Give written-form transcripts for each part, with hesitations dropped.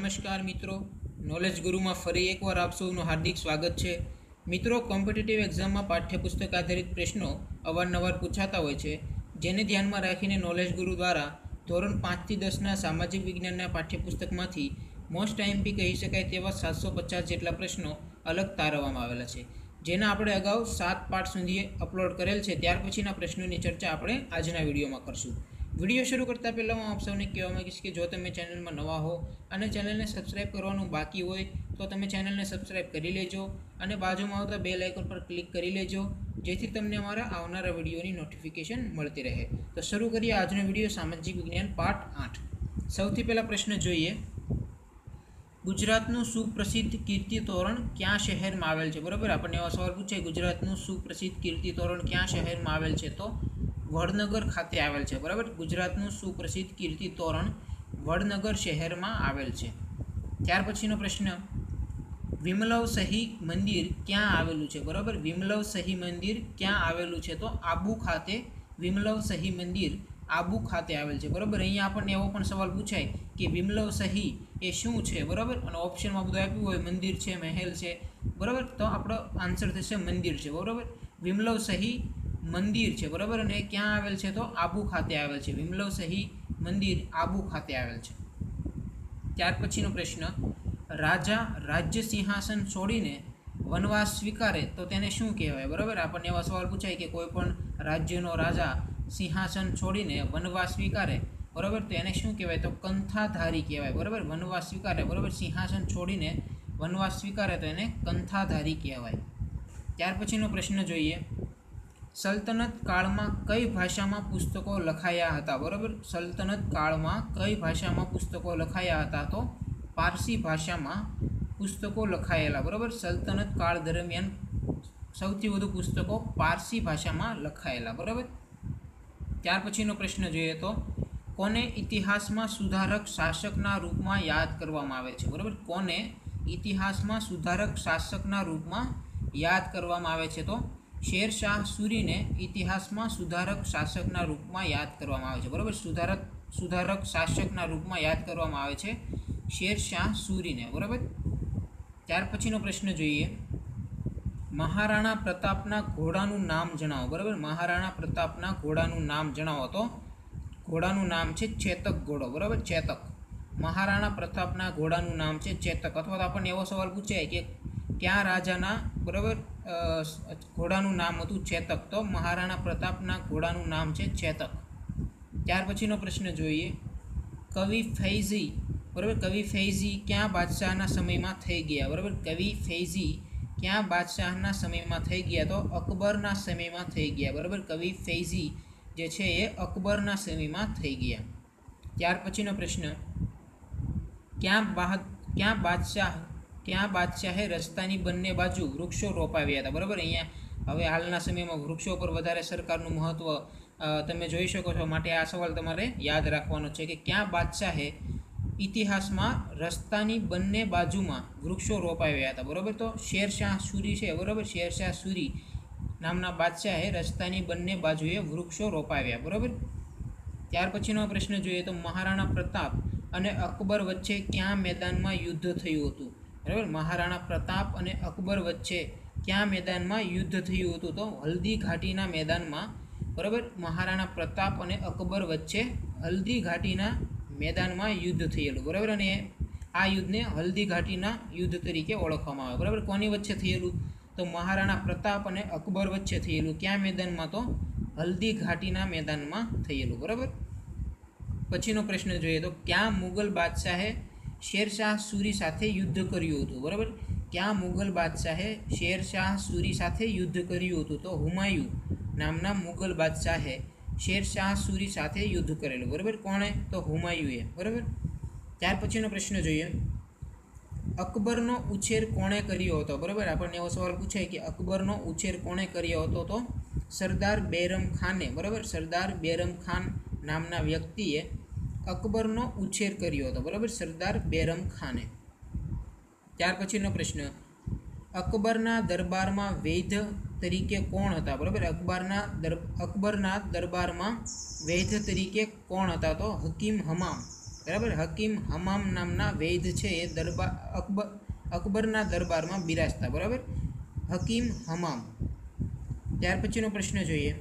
નમસ્કાર મિત્રો, નોલેજ ગુરુમાં ફરી એકવાર આપ સૌનું હાર્દિક સ્વાગત છે। મિત્રો, કોમ્પિટિટિવ એક્ઝામમાં પાઠ્યપુસ્તક આધારિત પ્રશ્નો અવારનવાર પૂછાતા હોય છે, જેને ધ્યાનમાં રાખીને નોલેજ ગુરુ દ્વારા ધોરણ 5 થી 10ના સામાજિક વિજ્ઞાનના પાઠ્યપુસ્તકમાંથી મોસ્ટ આઈએમપી કહી શકાય તેવા 750 જેટલા પ્રશ્નો અલગ તારવવામાં આવેલા છે, જેના આપણે અગાઉ 7 પાર્ટ સુધી અપલોડ કરેલ છે। ત્યાર પછીના પ્રશ્નોની ચર્ચા આપણે આજના વિડીયોમાં કરશું। વિડીયો શરૂ કરતાં પહેલાં હું આપ સૌને કહેવા માંગીશ કે જો તમે ચેનલમાં નવા હો અને ચેનલને સબસ્ક્રાઇબ કરવાનું બાકી હોય તો તમે ચેનલને સબસ્ક્રાઇબ કરી લેજો અને બાજુમાં આવતા બેલ આઇકન પર ક્લિક કરી લેજો, જેથી તમને અમારા આવનારા વિડીયોની નોટિફિકેશન મળતી રહે। તો શરૂ કરીએ આજનો વિડીયો સામાજિક વિજ્ઞાન પાર્ટ 8। સૌથી પહેલા પ્રશ્ન જોઈએ, ગુજરાતનું સુપ્રસિદ્ધ કીર્તિ તોરણ ક્યાં શહેરમાં આવેલ છે? બરાબર, આપણને એવા સવાલ પૂછાય, ગુજરાતનું સુપ્રસિદ્ધ કીર્તિ તોરણ ક્યાં શહેરમાં આવેલ છે? તો વડનગર ખાતે આવેલ છે। બરાબર, ગુજરાતનું સુપ્રસિદ્ધ કીર્તિ તોરણ વડનગર શહેરમાં આવેલ છે। ત્યાર પછીનો પ્રશ્ન, વિમલવ સહી મંદિર ક્યાં આવેલું છે? બરાબર, વિમલવ સહી મંદિર ક્યાં આવેલું છે? તો આબુ ખાતે વિમલવ સહી મંદિર આબુ ખાતે આવેલ છે। બરાબર, અહીંયા આપણને એવો પણ સવાલ પૂછાય કે વિમલવ સહી એ શું છે? બરાબર, અને ઓપ્શનમાં બધું આપ્યું હોય, મંદિર છે, મહેલ છે, બરાબર, તો આપણો આન્સર થશે મંદિર છે। બરાબર, વિમલવ સહી મંદિર છે, બરાબર, અને એ ક્યાં આવેલ છે? તો આબુ ખાતે આવેલ છે। વિમલવ સહી મંદિર આબુ ખાતે આવેલ છે। ત્યાર પછીનો પ્રશ્ન, રાજા રાજ્ય સિંહાસન છોડીને વનવાસ સ્વીકારે તો તેને શું કહેવાય? બરાબર, આપણને એવા સવાલ પૂછાય કે કોઈ પણ રાજ્યનો રાજા સિંહાસન છોડીને વનવાસ સ્વીકારે, બરાબર, તો એને શું કહેવાય? તો કંથાધારી કહેવાય। બરાબર, વનવાસ સ્વીકારે, બરાબર, સિંહાસન છોડીને વનવાસ સ્વીકારે તો એને કંથાધારી કહેવાય। ત્યાર પછીનો પ્રશ્ન જોઈએ, સલ્તનત કાળમાં કઈ ભાષામાં પુસ્તકો લખાયા હતા? બરાબર, સલ્તનત કાળમાં કઈ ભાષામાં પુસ્તકો લખાયા હતા? તો પારસી ભાષામાં પુસ્તકો લખાયેલા। બરાબર, સલ્તનત કાળ દરમિયાન સૌથી વધુ પુસ્તકો પારસી ભાષામાં લખાયેલા। બરાબર, ત્યાર પછીનો પ્રશ્ન જોઈએ તો કોને ઇતિહાસમાં સુધારક શાસકના રૂપમાં યાદ કરવામાં આવે છે? બરાબર, કોને ઇતિહાસમાં સુધારક શાસકના રૂપમાં યાદ કરવામાં આવે છે? તો શેરશાહ સૂરીને ઇતિહાસમાં સુધારક શાસકના રૂપમાં યાદ કરવામાં આવે છે। બરાબર, સુધારક શાસકના રૂપમાં યાદ કરવામાં આવે છે શેરશાહ સૂરીને। બરાબર, ત્યાર પછીનો પ્રશ્ન જોઈએ, મહારાણા પ્રતાપના ઘોડાનું નામ જણાવો। બરાબર, મહારાણા પ્રતાપના ઘોડાનું નામ જણાવો તો ઘોડાનું નામ છે ચેતક ઘોડો। બરાબર, ચેતક, મહારાણા પ્રતાપના ઘોડાનું નામ છે ચેતક। અથવા તો આપણને એવો સવાલ પૂછાય કે કયા રાજાના, બરાબર, ઘોડાનું નામ હતું ચેતક? તો મહારાણા પ્રતાપના ઘોડાનું નામ છે ચેતક। ત્યાર પછીનો પ્રશ્ન જોઈએ, કવિ ફૈઝી, બરાબર, કવિ ફૈઝી ક્યાં બાદશાહના સમયમાં થઈ ગયા? બરાબર, કવિ ફૈઝી ક્યાં બાદશાહના સમયમાં થઈ ગયા? તો અકબરના સમયમાં થઈ ગયા। બરાબર, કવિ ફૈઝી જે છે એ અકબરના સમયમાં થઈ ગયા। ત્યાર પછીનો પ્રશ્ન, ક્યાં બાદશાહે રસ્તાની બંને બાજુ વૃક્ષો રોપાવ્યા હતા? બરાબર, અહીંયા હવે હાલના સમયમાં વૃક્ષો પર વધારે સરકારનું મહત્ત્વ તમે જોઈ શકો છો, માટે આ સવાલ તમારે યાદ રાખવાનો છે કે ક્યાં બાદશાહે ઇતિહાસમાં રસ્તાની બંને બાજુમાં વૃક્ષો રોપાવ્યા હતા? બરાબર, તો શેરશાહ સૂરી છે, બરાબર, શેરશાહ સૂરી નામના બાદશાહે રસ્તાની બંને બાજુએ વૃક્ષો રોપાવ્યા। બરાબર, ત્યાર પછીનો પ્રશ્ન જોઈએ તો મહારાણા પ્રતાપ અને અકબર વચ્ચે ક્યાં મેદાનમાં યુદ્ધ થયું હતું? બરાબર, મહારાણા પ્રતાપ અને અકબર વચ્ચે ક્યાં મેદાનમાં યુદ્ધ થયું હતું? તો હલ્દી ઘાટીના મેદાનમાં। બરાબર, મહારાણા પ્રતાપ અને અકબર વચ્ચે હલ્દી ઘાટીના મેદાનમાં યુદ્ધ થયેલું। બરાબર, અને આ યુદ્ધને હલ્દી ઘાટીના યુદ્ધ તરીકે ઓળખવામાં આવે। બરાબર, કોની વચ્ચે થયેલું? તો મહારાણા પ્રતાપ અને અકબર વચ્ચે થયેલું। ક્યાં મેદાનમાં? તો હલ્દી ઘાટીના મેદાનમાં થયેલું। બરાબર, પછીનો પ્રશ્ન જોઈએ તો ક્યાં મુગલ બાદશાહે શેરશાહ સૂરી સાથે યુદ્ધ કર્યું હતું? બરાબર, ક્યાં મુગલ બાદશાહે શેરશાહ સૂરી સાથે યુદ્ધ કર્યું હતું? તો હુમાયુ નામના મુગલ બાદશાહે શેરશાહ સૂરી સાથે યુદ્ધ કરેલું। બરાબર, કોણે? તો હુમાયુએ। બરાબર, ત્યાર પછીનો પ્રશ્ન જોઈએ, અકબરનો ઉછેર કોણે કર્યો હતો? બરાબર, આપણને એવો સવાલ પૂછાય કે અકબરનો ઉછેર કોણે કર્યો હતો? તો સરદાર બેરમ ખાને। બરાબર, સરદાર બેરમ ખાન નામના વ્યક્તિએ અકબરનો ઉછેર કર્યો હતો। બરાબર, સરદાર બેરમ ખાને। ત્યાર પછીનો પ્રશ્ન, અકબરના દરબારમાં વૈધ તરીકે કોણ હતા? બરાબર, અકબરના દરબારમાં વૈધ તરીકે કોણ હતા? તો હકીમ હમામ। બરાબર. હકીમ હમામ નામના વૈદ્ય છે એ અકબરના દરબારમાં બિરાજતા. બરાબર, હકીમ હમામ. ત્યાર પછીનો પ્રશ્ન જોઈએ.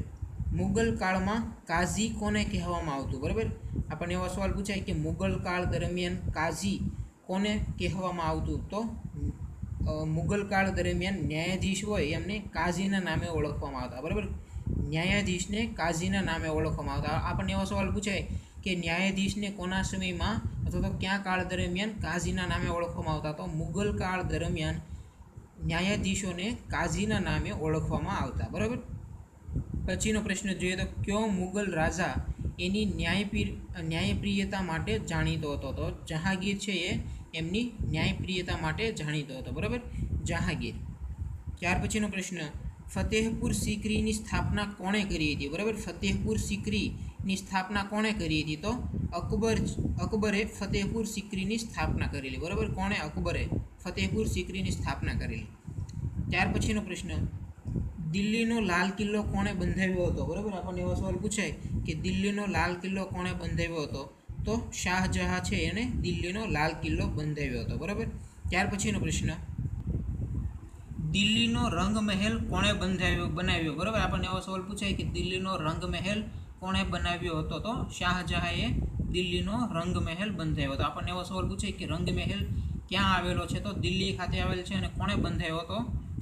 મુગલ કાળમાં કાઝી કોને કહેવામાં આવતું? બરાબર, આપણને એવો સવાલ પૂછાય કે મુગલ કાળ દરમિયાન કાઝી કોને કહેવામાં આવતું? તો મુગલ કાળ દરમિયાન ન્યાયાધીશ હોય એમને કાઝીના નામે ઓળખવામાં આવતા. બરાબર, ન્યાયાધીશને કાઝીના નામે ઓળખવામાં આવતા. આપણને એવો સવાલ પૂછાય કે ન્યાયાધીશને કોના સમયમાં અથવા તો કયા કાળ દરમિયાન કાઝીના નામે ઓળખવામાં આવતા? તો મુગલ કાળ દરમિયાન ન્યાયાધીશોને કાઝીના નામે ઓળખવામાં આવતા. બરાબર. પછીનો પ્રશ્ન જોઈએ તો કયો મુગલ રાજા એની ન્યાયપ્રિયતા માટે જાણીતો હતો? તો જહાંગીર છે એ એમની ન્યાયપ્રિયતા માટે જાણીતો હતો. બરાબર, જહાંગીર. ત્યાર પછીનો પ્રશ્ન, ફતેહપુર સિકરીની સ્થાપના કોણે કરી હતી? બરાબર, ફતેહપુર સિકરીની સ્થાપના કોણે કરી હતી? તો અકબરે ફતેહપુર સિકરીની સ્થાપના કરેલી. બરાબર, કોણે? અકબરે ફતેહપુર સિકરીની સ્થાપના કરેલી. ત્યાર પછીનો પ્રશ્ન, દિલ્હીનો લાલ કિલ્લો કોણે બંધાવ્યો હતો? બરાબર, આપણને એવો સવાલ પૂછાય કે દિલ્હીનો લાલ કિલ્લો કોણે બંધાવ્યો હતો? તો શાહજહાં છે એને દિલ્હીનો લાલ કિલ્લો બંધાવ્યો હતો. બરાબર. ત્યાર પછીનો પ્રશ્ન, દિલ્હીનો રંગમહેલ કોણે બનાવ્યો? બરાબર, આપણને એવો સવાલ પૂછાય કે દિલ્હીનો રંગમહેલ કોણે બનાવ્યો હતો? તો શાહજહાંએ દિલ્હીનો રંગમહેલ બંધાવ્યો હતો. આપણને એવો સવાલ પૂછાય કે રંગમહેલ ક્યાં આવેલો છે? તો દિલ્હી ખાતે આવેલ છે. અને કોણે બંધાવ્યો હતો?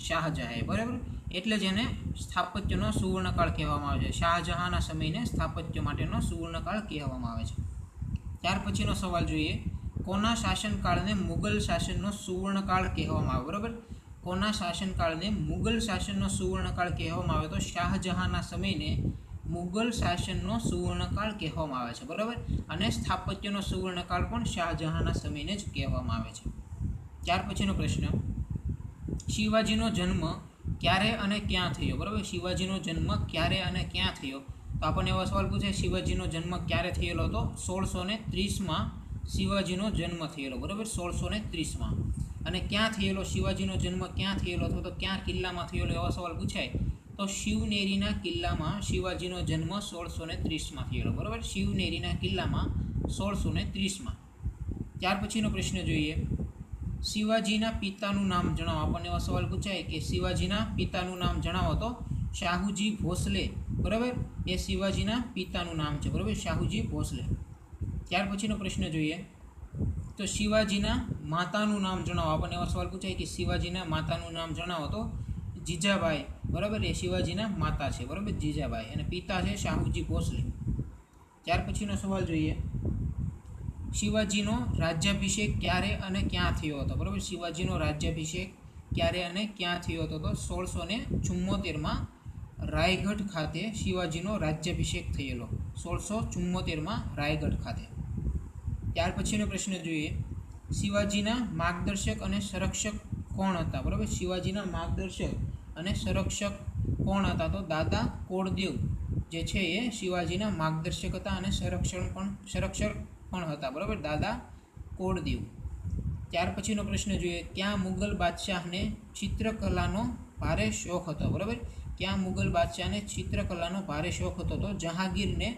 શાહજહાંએ. બરાબર, એટલે જ એને સ્થાપત્યનો સુવર્ણકાળ કહેવામાં આવે છે. શાહજહાંના સમયને સ્થાપત્ય માટેનો સુવર્ણકાળ કહેવામાં આવે છે. ત્યાર પછીનો સવાલ જોઈએ. કોના શાસનકાળને મુગલ શાસનનો સુવર્ણકાળ કહેવામાં આવે? બરાબર, કોના શાસનકાળને મુગલ શાસનનો સુવર્ણકાળ કહેવામાં આવે? તો શાહજહાંના સમયને મુગલ શાસનનો સુવર્ણકાળ કહેવામાં આવે છે. બરાબર, અને સ્થાપત્યનો સુવર્ણકાળ પણ શાહજહાંના સમયને જ કહેવામાં આવે છે. ત્યાર પછીનો પ્રશ્ન, શિવાજીનો જન્મ ક્યારે અને ક્યાં થયો? બરાબર, શિવાજીનો જન્મ ક્યારે અને ક્યાં થયો? તો આપણને એવો સવાલ પૂછે શિવાજીનો જન્મ ક્યારે થયેલો? તો 1630માં શિવાજીનો જન્મ થયેલો. બરાબર, 1630માં. અને ક્યાં થયેલો? શિવાજીનો જન્મ ક્યાં થયેલો અથવા તો ક્યાં કિલ્લામાં થયેલો? એવો સવાલ પૂછાય તો શિવનેરીના કિલ્લામાં શિવાજીનો જન્મ 1630માં થયેલો. બરાબર, શિવનેરીના કિલ્લામાં 1630માં. ત્યાર પછીનો પ્રશ્ન જોઈએ. શિવાજીના પિતાનું નામ જણાવો. આપણને એવો સવાલ પૂછાય કે શિવાજીના પિતાનું નામ જણાવો. તો શાહુજી ભોસલે. બરાબર, એ શિવાજીના પિતાનું નામ છે. બરાબર, શાહુજી ભોસલે. ત્યાર પછીનો પ્રશ્ન જોઈએ. તો શિવાજીના માતાનું નામ જણાવો. આપણને એવો સવાલ પૂછાય કે શિવાજીના માતાનું નામ જણાવો. તો જીજાબાઈ. બરાબર, એ શિવાજીના માતા છે. બરાબર, જીજાબાઈ. અને પિતા છે શાહુજી ભોસલે. ત્યાર પછીનો સવાલ જોઈએ. શિવાજીનો રાજ્યાભિષેક ક્યારે અને ક્યાં થયો હતો? બરાબર, શિવાજીનો રાજ્યાભિષેક ક્યારે અને ક્યાં થયો હતો? તો 1674માં રાયગઢ ખાતે શિવાજીનો રાજ્યાભિષેક થયેલો. 1674માં રાયગઢ ખાતે. ત્યાર પછીનો પ્રશ્ન જોઈએ. શિવાજીના માર્ગદર્શક અને સંરક્ષક કોણ હતા? બરાબર, શિવાજીના માર્ગદર્શક અને સંરક્ષક કોણ હતા? તો દાદા કોળદેવ જે છે એ શિવાજીના માર્ગદર્શક હતા અને સંરક્ષક પણ હતા. બરાબર, દાદા કોળદેવ. ત્યાર પછીનો પ્રશ્ન જોઈએ. ક્યાં મુગલ બાદશાહને ચિત્રકલાનો ભારે શોખ હતો? બરાબર, ક્યાં મુગલ બાદશાહને ચિત્રકલાનો ભારે શોખ હતો? તો જહાંગીરને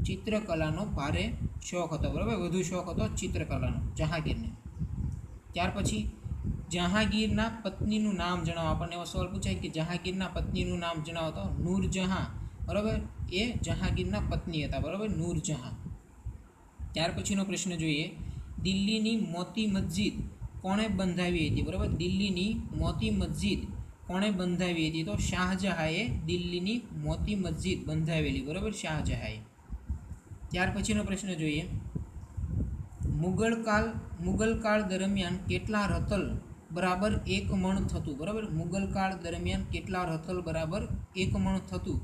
ચિત્રકલાનો ભારે શોખ હતો. બરાબર, વધુ શોખ હતો ચિત્રકલાનો જહાંગીરને. ત્યાર પછી જહાંગીરના પત્નીનું નામ જણાવો. આપણને એવો સવાલ પૂછાય કે જહાંગીરના પત્નીનું નામ જણાવો. તો નૂરજહાં. બરાબર, એ જહાંગીરના પત્ની હતા. બરાબર, નૂરજહાં. ત્યાર પછીનો પ્રશ્ન જોઈએ. દિલ્હીની મોતી મસ્જિદ કોણે બંધાવી હતી? બરાબર, દિલ્હીની મોતી મસ્જિદ કોણે બંધાવી હતી? તો શાહજહાંએ દિલ્હીની મોતી મસ્જિદ બંધાવેલી. બરાબર, શાહજહાંએ. ત્યાર પછીનો પ્રશ્ન જોઈએ. મુગલ કાળ દરમિયાન કેટલા રતલ બરાબર 1 મણ થતું? બરાબર, મુગલ કાળ દરમિયાન કેટલા રતલ બરાબર 1 મણ થતું?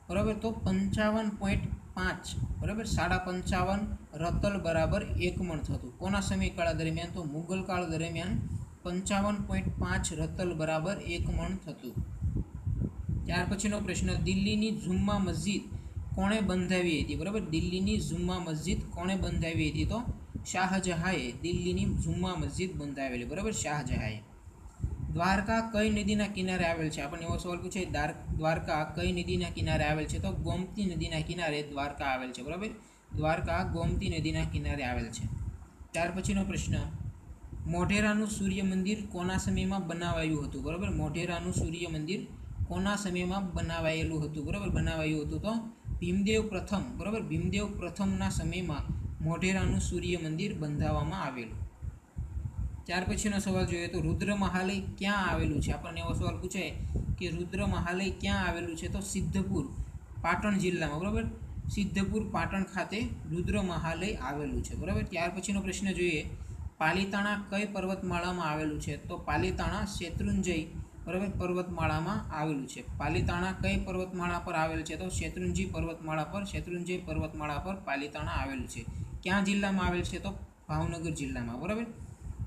બરાબર, તો 55.5. બરાબર, 55.5 રતલ બરાબર 1 મણ થતું. કોના સમયગાળા દરમિયાન? તો મુગલ કાળ દરમિયાન 55.5 રતલ બરાબર 1 મણ થતું. ત્યાર પછીનો પ્રશ્ન. દિલ્હીની જુમ્મા મસ્જિદ કોણે બંધાવી હતી? બરાબર, દિલ્હીની જુમ્મા મસ્જિદ કોણે બંધાવી હતી? તો શાહજહાંએ દિલ્હીની જુમ્મા મસ્જિદ બંધાવેલી. બરાબર, શાહજહાંએ. દ્વારકા કઈ નદીના કિનારે આવેલ છે? આપણને એવો સવાલ પૂછે દ્વારકા કઈ નદીના કિનારે આવેલ છે? તો ગોમતી નદીના કિનારે દ્વારકા આવેલ છે. બરાબર, દ્વારકા ગોમતી નદીના કિનારે આવેલ છે. ત્યાર પછીનો પ્રશ્ન, મોઢેરાનું સૂર્ય મંદિર કોના સમયમાં બનાવાયું હતું? બરાબર, મોઢેરાનું સૂર્ય મંદિર કોના સમયમાં બનાવાયેલું હતું? બરાબર, બનાવાયું હતું તો ભીમદેવ પ્રથમ, બરાબર, ભીમદેવ પ્રથમના સમયમાં મોઢેરાનું સૂર્ય મંદિર બંધાવવામાં આવેલું. ત્યાર પછીનો સવાલ જોઈએ તો રુદ્ર મહાલય ક્યાં આવેલું છે? આપણને એવો સવાલ પૂછાય કે રુદ્ર મહાલય ક્યાં આવેલું છે? તો સિદ્ધપુર, પાટણ જિલ્લામાં. બરાબર, સિદ્ધપુર પાટણ ખાતે રુદ્ર મહાલય આવેલું છે. બરાબર, ત્યાર પછીનો પ્રશ્ન જોઈએ, પાલીતાણા કઈ પર્વતમાળામાં આવેલું છે? તો પાલીતાણા શેત્રુંજય, બરાબર, પર્વતમાળામાં આવેલું છે. પાલીતાણા કઈ પર્વતમાળા પર આવેલ છે? તો શેત્રુંજય પર્વતમાળા પર, શેત્રુંજય પર્વતમાળા પર પાલીતાણા આવેલું છે. ક્યાં જિલ્લામાં આવેલ છે? તો ભાવનગર જિલ્લામાં. બરાબર,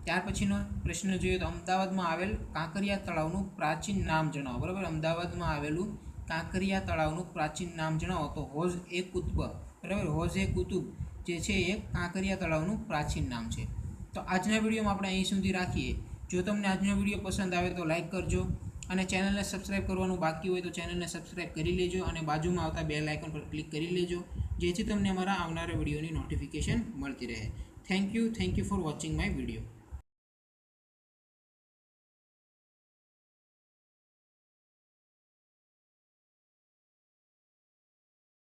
ત્યાર પછીનો પ્રશ્ન જોઈએ તો અમદાવાદમાં આવેલ કાંકરિયા તળાવનું પ્રાચીન નામ જણાવો. બરાબર, અમદાવાદમાં આવેલું કાંકરિયા તળાવનું પ્રાચીન નામ જણાવો. તો હૌઝ-એ-કુતુબ, બરાબર, હૌઝ-એ-કુતુબ જે છે એ કાંકરિયા તળાવનું પ્રાચીન નામ છે. તો આજના વિડીયોમાં આપણે અહીં સુધી રાખીએ. જો તમને આજનો વિડીયો પસંદ આવે તો લાઇક કરજો અને ચેનલને સબસ્ક્રાઈબ કરવાનું બાકી હોય તો ચેનલને સબસ્ક્રાઈબ કરી લેજો અને બાજુમાં આવતા બેલ આઇકન પર ક્લિક કરી લેજો, જેથી તમને અમારા આવનારા વિડીયોની નોટિફિકેશન મળતી રહે. Thank you for watching my video.